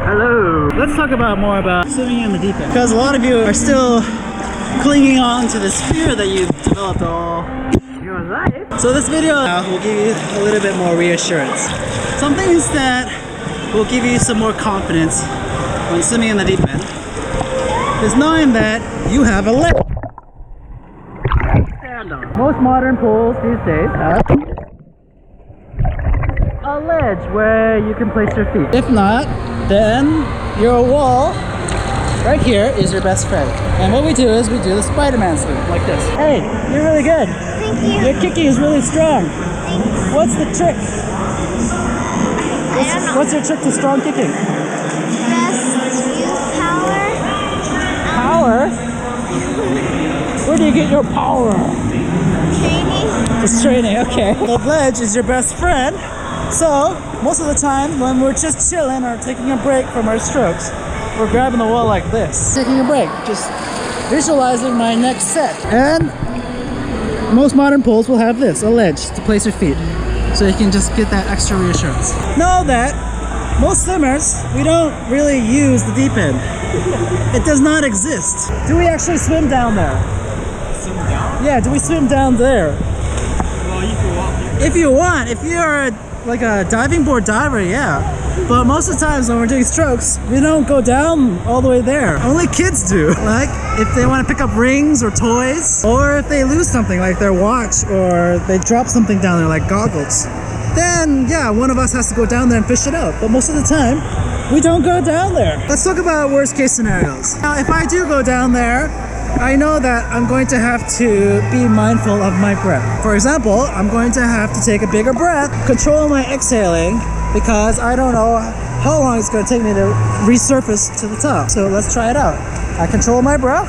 Hello. Let's talk more about swimming in the deep end, because a lot of you are still clinging on to this fear that you've developed all your life. So this video will give you a little bit more reassurance. Some things that will give you some more confidence when swimming in the deep end is knowing that you have a ledge. Most modern pools these days have a ledge where you can place your feet. If not, then your wall right here is your best friend. And what we do is we do the Spider-Man swim like this. Hey, you're really good. Thank you. Your kicking is really strong. Thanks. What's the trick? I don't know. What's your trick to strong kicking? Just use power. Power? Where do you get your power? Training. It's training, okay. The ledge is your best friend. So, most of the time when we're just chilling or taking a break from our strokes, we're grabbing the wall like this. Taking a break, just visualizing my next set. And most modern pools will have this, a ledge to place your feet. So you can just get that extra reassurance. Know that most swimmers, we don't really use the deep end. It does not exist. Do we actually swim down there? Swim down? Yeah, do we swim down there? Well, if you want. If you want, if you're like a diving board diver, yeah. But most of the times when we're doing strokes, we don't go down all the way there. Only kids do. Like if they want to pick up rings or toys, or if they lose something like their watch, or they drop something down there like goggles, then yeah, one of us has to go down there and fish it out. But most of the time, we don't go down there. Let's talk about worst case scenarios. Now, if I do go down there, I know that I'm going to have to be mindful of my breath. For example, I'm going to have to take a bigger breath, control my exhaling, because I don't know how long it's going to take me to resurface to the top. So let's try it out. I control my breath.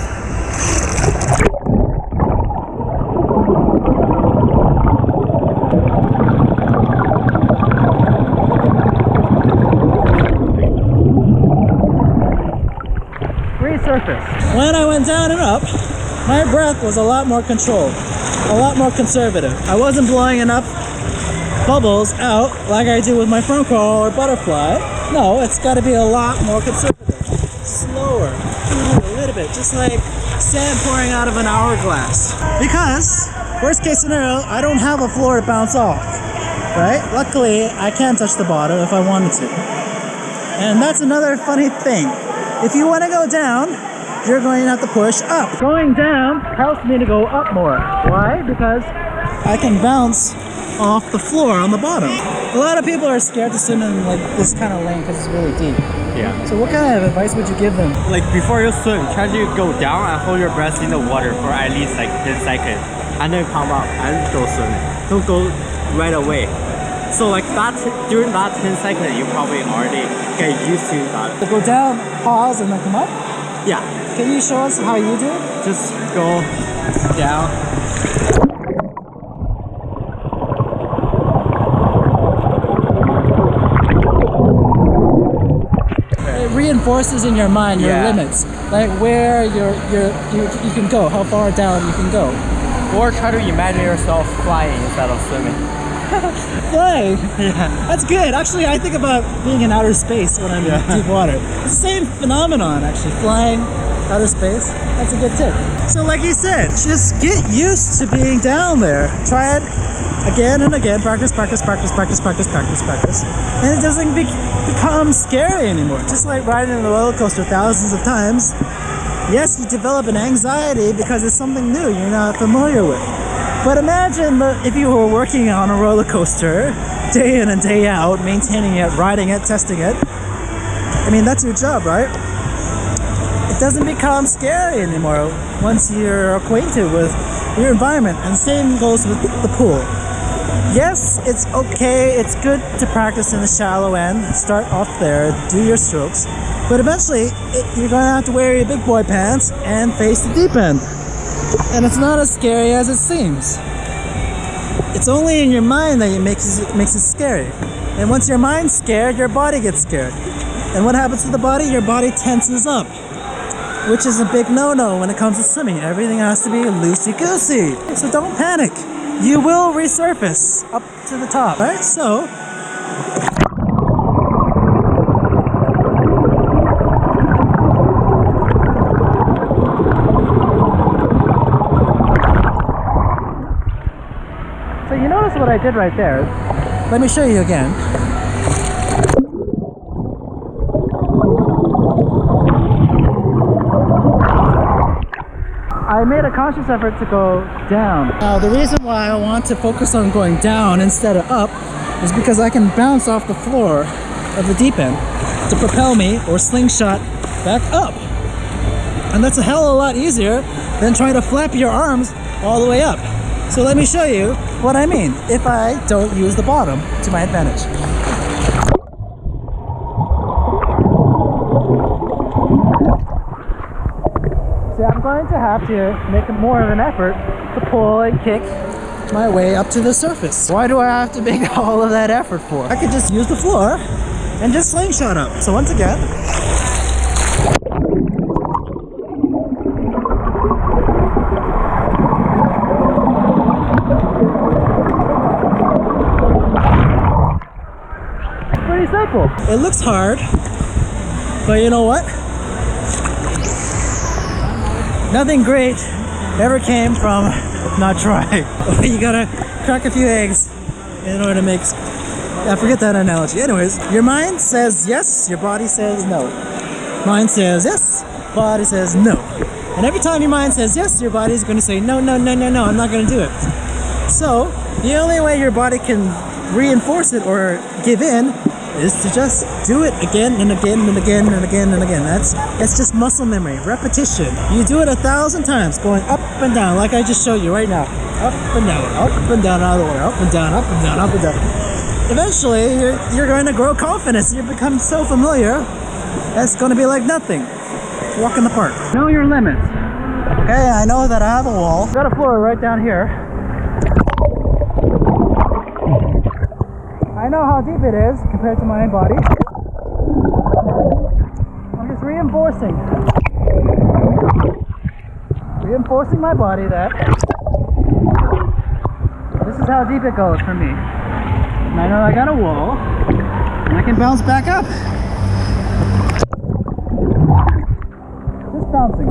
Resurface. When I went down and up, my breath was a lot more controlled, a lot more conservative. I wasn't blowing enough bubbles out like I do with my front crawl or butterfly. No, it's got to be a lot more conservative, slower, a little bit, just like sand pouring out of an hourglass. Because worst case scenario, I don't have a floor to bounce off, right? Luckily, I can touch the bottom if I wanted to. And that's another funny thing. If you want to go down, you're going to have to push up. Going down helps me to go up more. Why? Because I can bounce off the floor on the bottom. A lot of people are scared to swim in like this kind of lane because it's really deep. Yeah. So what kind of advice would you give them? Like before you swim, try to go down and hold your breath in the water for at least like 10 seconds. And then come up and go swim. Don't go right away. So like that, during that 10 seconds, you probably already get used to that. To go down, pause, and then come up? Yeah. Can you show us how you do it? Just go down. It reinforces in your mind your limits, like where you can go, how far down you can go. Or try to imagine yourself flying instead of swimming. Flying? Yeah. That's good. Actually, I think about being in outer space when I'm in deep water. It's the same phenomenon, actually, flying outer space. That's a good tip. So like you said, just get used to being down there. Try it again and again. Practice, practice, practice, practice, practice, practice, practice. And it doesn't become scary anymore. Just like riding a roller coaster thousands of times. Yes, you develop an anxiety because it's something new you're not familiar with. But imagine if you were working on a roller coaster day in and day out, maintaining it, riding it, testing it. I mean, that's your job, right? It doesn't become scary anymore once you're acquainted with your environment. And same goes with the pool. Yes, it's okay, it's good to practice in the shallow end, start off there, do your strokes. But eventually, you're going to have to wear your big boy pants and face the deep end. And it's not as scary as it seems. It's only in your mind that it makes it scary. And once your mind's scared, your body gets scared. And what happens to the body? Your body tenses up, which is a big no-no when it comes to swimming. Everything has to be loosey-goosey. So don't panic. You will resurface up to the top, right? So what I did right there. Let me show you again. I made a conscious effort to go down. Now, the reason why I want to focus on going down instead of up is because I can bounce off the floor of the deep end to propel me or slingshot back up. And that's a hell of a lot easier than trying to flap your arms all the way up. So let me show you what I mean if I don't use the bottom to my advantage. See, I'm going to have to make more of an effort to pull and kick my way up to the surface. Why do I have to make all of that effort for? I could just use the floor and just slingshot up. So once again, pretty simple. It looks hard, but you know what? Nothing great ever came from not trying. You gotta crack a few eggs in order to make... I forget that analogy. Anyways, your mind says yes, your body says no. Mind says yes, body says no. And every time your mind says yes, your body is going to say no, no, no, no, no, I'm not going to do it. So, the only way your body can reinforce it or give in is to just do it again and again and again and again and again. That's just muscle memory, repetition. You do it 1,000 times, going up and down, like I just showed you right now. Up and down, out of the water, up and down, up and down, up and down. Eventually, you're going to grow confidence. You become so familiar, that's going to be like nothing. Walk in the park. Know your limits. Okay, I know that I have a wall. I've got a floor right down here. I know how deep it is compared to my body. I'm just reinforcing my body that this is how deep it goes for me. And I know I got a wall and I can bounce back up. Just bouncing.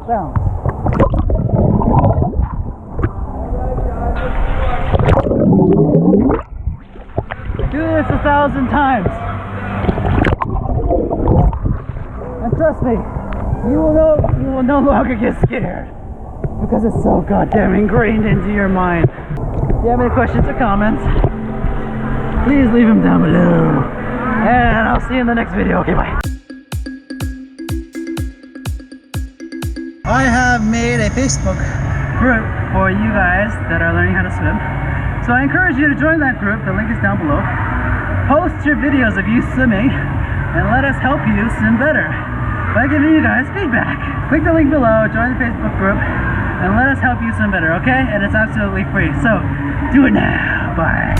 Bounce. Do this 1,000 times. And trust me, you will no longer get scared because it's so goddamn ingrained into your mind. If you have any questions or comments, please leave them down below. And I'll see you in the next video. Okay, bye. I have made a Facebook group for you guys that are learning how to swim. So I encourage you to join that group. The link is down below. Post your videos of you swimming and let us help you swim better by giving you guys feedback. Click the link below, join the Facebook group, and let us help you swim better, okay? And it's absolutely free. So do it now. Bye.